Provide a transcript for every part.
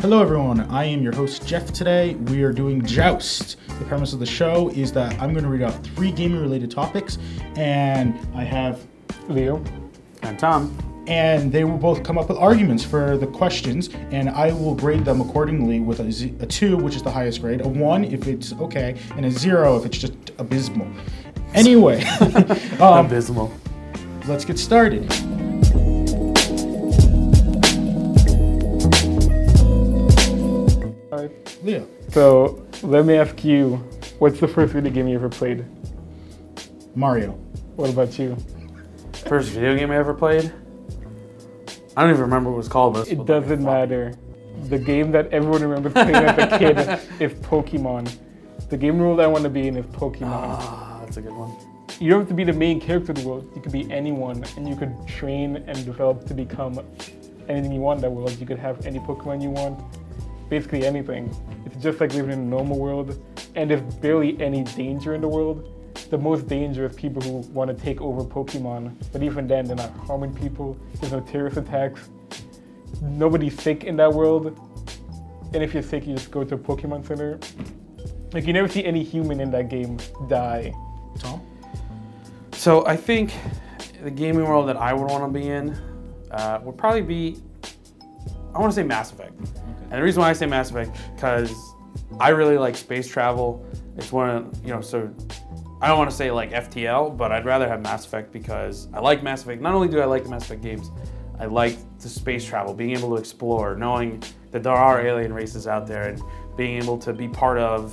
Hello everyone, I am your host Jeff. Today we are doing Joust. The premise of the show is that I'm going to read off 3 gaming related topics, and I have Leo and Tom, and they will both come up with arguments for the questions, and I will grade them accordingly with a 2, which is the highest grade, a 1 if it's okay, and a 0 if it's just abysmal. Anyway, abysmal. Let's get started. Leo. So let me ask you, what's the first video game you ever played? Mario. What about you? First video game I ever played? I don't even remember what it was called. But it doesn't matter. The game that everyone remembers playing as a kid is Pokemon. The game world I want to be in is Pokemon. Ah, that's a good one. You don't have to be the main character of the world. You could be anyone, and you could train and develop to become anything you want in that world. You could have any Pokemon you want. Basically anything. It's just like living in a normal world, and there's barely any danger in the world. The most danger is people who want to take over Pokemon, but even then they're not harming people. There's no terrorist attacks. Nobody's sick in that world, and if you're sick you just go to a Pokemon center. Like, you never see any human in that game die. Tom? So I think the gaming world that I would want to be in would probably be, I want to say Mass Effect. And the reason why I say Mass Effect, because I really like space travel. It's one of, so I don't want to say like FTL, but I'd rather have Mass Effect because I like Mass Effect. Not only do I like the Mass Effect games, I like the space travel, being able to explore, knowing that there are alien races out there, and being able to be part of,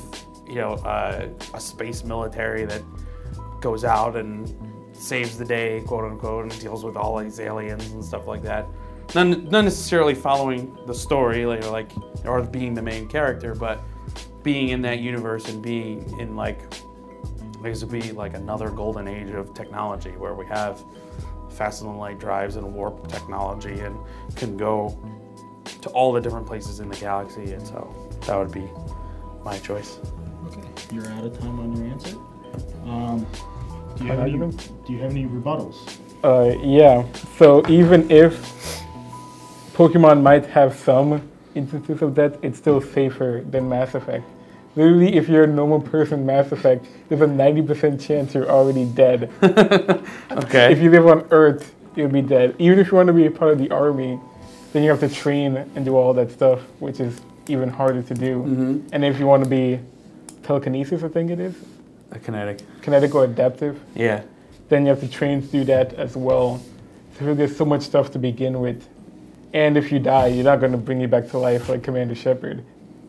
a space military that goes out and saves the day, quote unquote, and deals with all these aliens and stuff like that. Not necessarily following the story, or being the main character, but being in that universe and being in this would be like another golden age of technology where we have faster than light drives and warp technology and can go to all the different places in the galaxy, and so that would be my choice. Okay, you're out of time on your answer. Do you have any rebuttals? Yeah, so even if Pokemon might have some instances of that, it's still safer than Mass Effect. Literally, if you're a normal person in Mass Effect, there's a 90% chance you're already dead. Okay. If you live on Earth, you'll be dead. Even if you want to be a part of the army, then you have to train and do all that stuff, which is even harder to do. Mm-hmm. And if you want to be telekinesis, I think it is. Kinetic or adaptive. Yeah. Then you have to train to do that as well. So there's so much stuff to begin with. And if you die, you're not going to bring you back to life like Commander Shepard.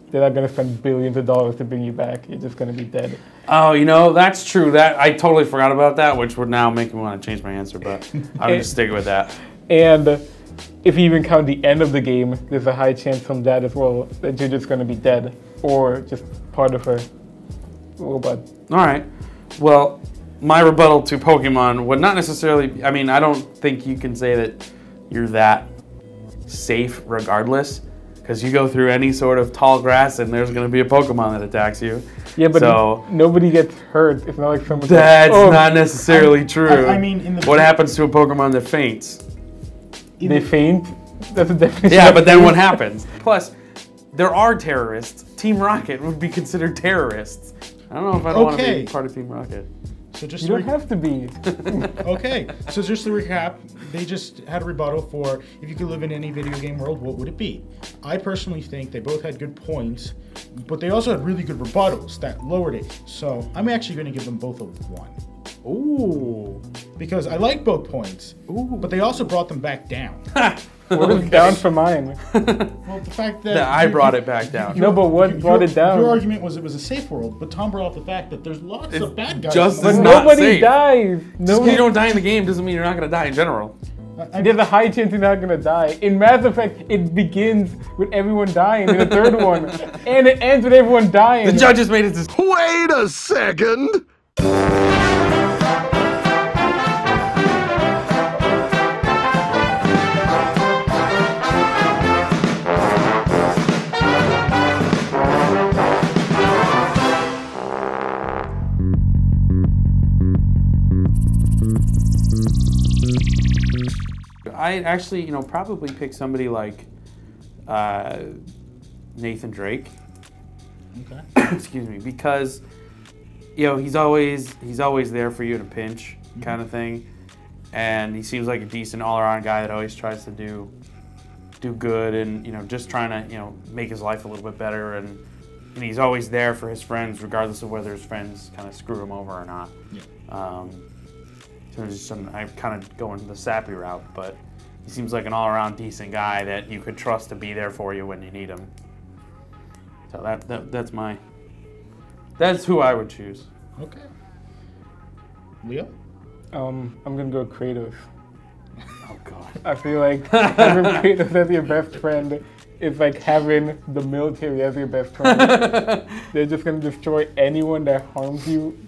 They're not going to spend billions of dollars to bring you back. You're just going to be dead. Oh, that's true. That I totally forgot about that, which would now make me want to change my answer, but I'm going to stick with that. And if you even count the end of the game, there's a high chance from that as well that you're just going to be dead or just part of a robot. All right. Well, my rebuttal to Pokemon would not necessarily, I don't think you can say that you're that safe regardless, because you go through any sort of tall grass and there's going to be a Pokemon that attacks you. Yeah, but nobody gets hurt. It's not like someone. That's not necessarily true. What happens to a Pokemon that faints? They faint? That's a definition. Yeah, but then what happens? Plus, there are terrorists. Team Rocket would be considered terrorists. I don't know if I'd want to be part of Team Rocket. So just you don't have to be. Okay, so just to recap, they just had a rebuttal for if you could live in any video game world, what would it be? I personally think they both had good points, but they also had really good rebuttals that lowered it. So I'm actually going to give them both a 1. Ooh. Because I like both points, but they also brought them back down. What was down for mine? Well, the fact that I brought it back down. No, but what brought it down? Your argument was it was a safe world, but Tom brought up the fact that there's lots of bad guys. But nobody dies. Just because you don't die in the game doesn't mean you're not going to die in general. There's a high chance you're not going to die. In Mass Effect, it begins with everyone dying in the third one, and it ends with everyone dying. The judges made it this. Wait a second! I'd actually, probably pick somebody like Nathan Drake. Okay. Excuse me, because he's always there for you in a pinch, kind of thing, and he seems like a decent all-around guy that always tries to do good and just trying to make his life a little bit better, and he's always there for his friends regardless of whether his friends kind of screw him over or not. Yeah. So I'm kind of going the sappy route, but he seems like an all-around decent guy that you could trust to be there for you when you need him. So that's who I would choose. Okay. Leo? I'm gonna go Kratos. Oh God. I feel like having Kratos as your best friend is like having the military as your best friend. They're just gonna destroy anyone that harms you.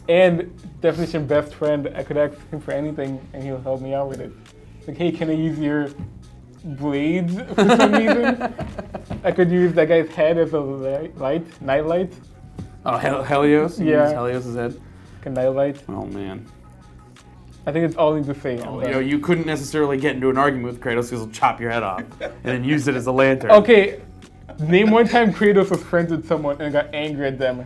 And definition best friend, I could ask him for anything and he'll help me out with it. Like, hey, can I use your blades for some reason? I could use that guy's head as a night light. Oh, Helios? You Yeah. use Helios' head? Like a night light. Oh man. I think it's all I need to say. You couldn't necessarily get into an argument with Kratos because he'll chop your head off and then use it as a lantern. Okay, name one time Kratos was friends with someone and got angry at them.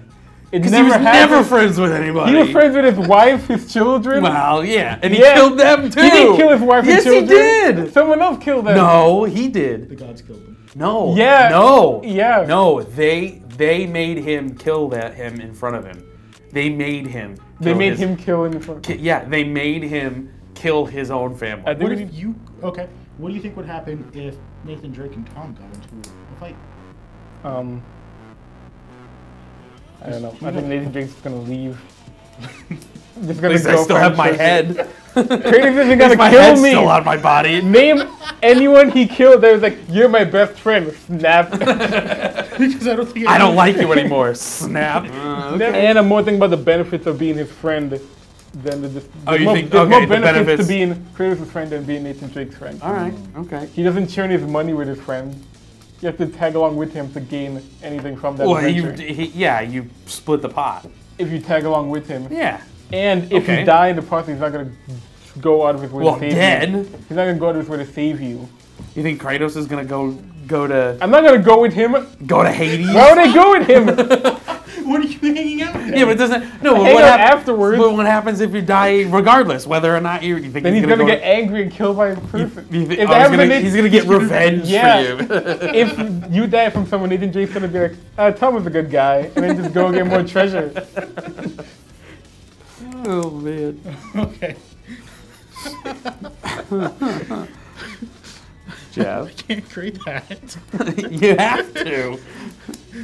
It Because he was never friends with anybody. He was friends with his wife, his children. Well, yeah, and he killed them too. He didn't kill his wife and children. Yes, he did. Someone else killed them. No, he did. The gods killed him. No. Yeah. No. Yeah. No, they made him kill him in front of him. They made him. They made him kill in front. Yeah, they made him kill his own family. What if you? Okay. What do you think would happen if Nathan Drake and Tom got into a fight? I don't know. I think Nathan Drake's gonna leave. Just At gonna least I go still have my franchise. head. Kratos isn't At gonna least my kill head's me. still on my body. Name anyone he killed that was like, you're my best friend. Snap. Because I don't think I don't like you anymore. Snap. And I'm more thinking about the benefits of being his friend than the. Oh, you think? There's Okay, more the benefits benefits. to being Kratos' friend than being Nathan Drake's friend. All right. Okay. He doesn't share his money with his friend. You have to tag along with him to gain anything from that Well, adventure. you split the pot. If you tag along with him. Yeah. And if you die in the process, he's not going to go out of his way to save you. He's not going to go out of his way to save you. You think Kratos is gonna go to I'm not going to go with him. go to Hades? Why would I go with him? What are you hanging out with? Yeah, but it doesn't. No, but Hang what out happens afterwards. But what happens if you die, regardless, whether or not you think Then he's gonna going to go get angry and killed by a person. he's gonna get revenge Yeah. for you. If you die from someone, Nathan Drake's going to be like, Tom was a good guy, and then just go get more treasure. Oh man. Okay. Jeff, I can't create that. you have to.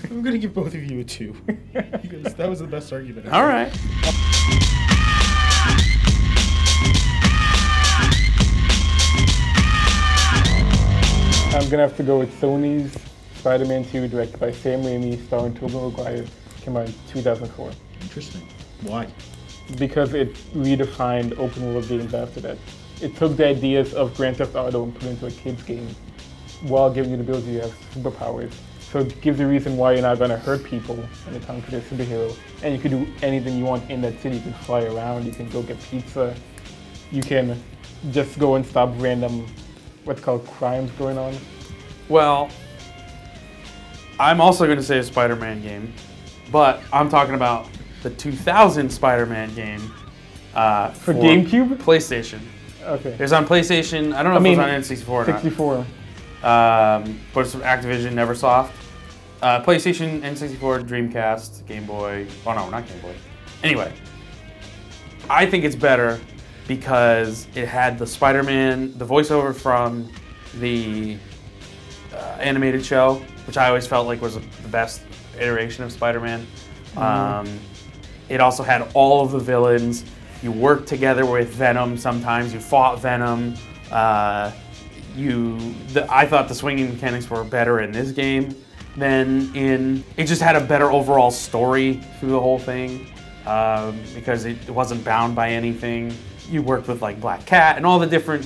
I'm gonna give both of you a 2 because that was the best argument. All right. I'm gonna have to go with Sony's Spider-Man 2, directed by Sam Raimi, starring Tobey Maguire. Came out in 2004. Interesting. Why? Because it redefined open world games after that. It took the ideas of Grand Theft Auto and put it into a kid's game while giving you the ability to have superpowers. So it gives you a reason why you're not gonna hurt people in the town because you're a superhero. And you can do anything you want in that city. You can fly around, you can go get pizza, you can just go and stop random, what's called crimes going on. Well, I'm also going to say a Spider-Man game, but I'm talking about the 2000 Spider-Man game For GameCube? PlayStation. Okay. It was on PlayStation. I don't know if it was on N64 or not. 64. But it's from Activision, Neversoft. PlayStation, N64, Dreamcast, Game Boy. Oh no, not Game Boy. Anyway, I think it's better because it had the Spider-Man, the voiceover from the animated show, which I always felt like was the best iteration of Spider-Man. It also had all of the villains. You worked together with Venom sometimes. You fought Venom. I thought the swinging mechanics were better in this game than in. It just had a better overall story through the whole thing because it wasn't bound by anything. You worked with like Black Cat and all the different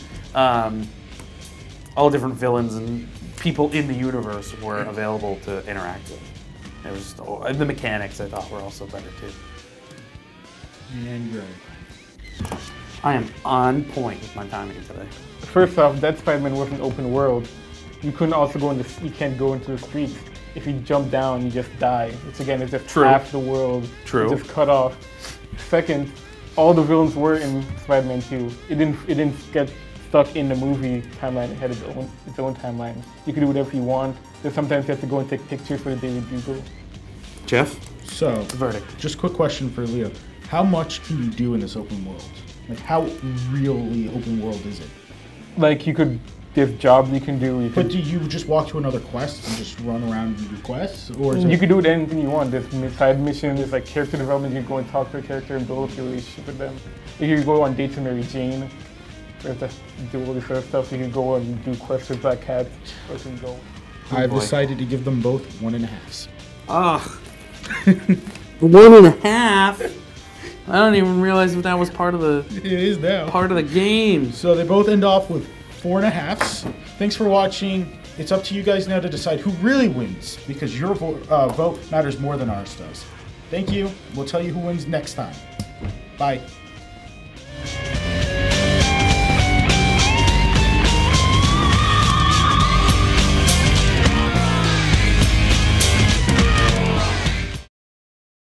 villains and people in the universe were available to interact with. It was the mechanics I thought were also better too. And you're I am on point with my timing today. First off, that Spider-Man wasn't open world. You couldn't also go in you can't go into the streets. if you jump down, you just die. It's just True. half the world. True. Just cut off. Second, all the villains were in Spider-Man 2. It didn't get stuck in the movie timeline. It had its own timeline. You can do whatever you want. Then sometimes you have to go and take pictures for the Daily Bugle. Jeff? So, Verdict. just quick question for Leo. How much can you do in this open world? Like, how really open world is it? Like, there's jobs you can do. But do you just walk to another quest and just run around and do quests? Or is You it, can do it anything you want. There's side missions, there's like character development. You can go and talk to a character and build up your relationship with them. You can go on dates with Mary Jane. You have to do all this other stuff. You can go and do quests with Black Cat. Or you can go. I've boy. decided to give them both 1.5s. Ugh. 1.5? I don't even realize if that was part of the It is now. game. So they both end off with 4.5s. Thanks for watching. It's up to you guys now to decide who really wins, because your vote matters more than ours does. Thank you. We'll tell you who wins next time. Bye.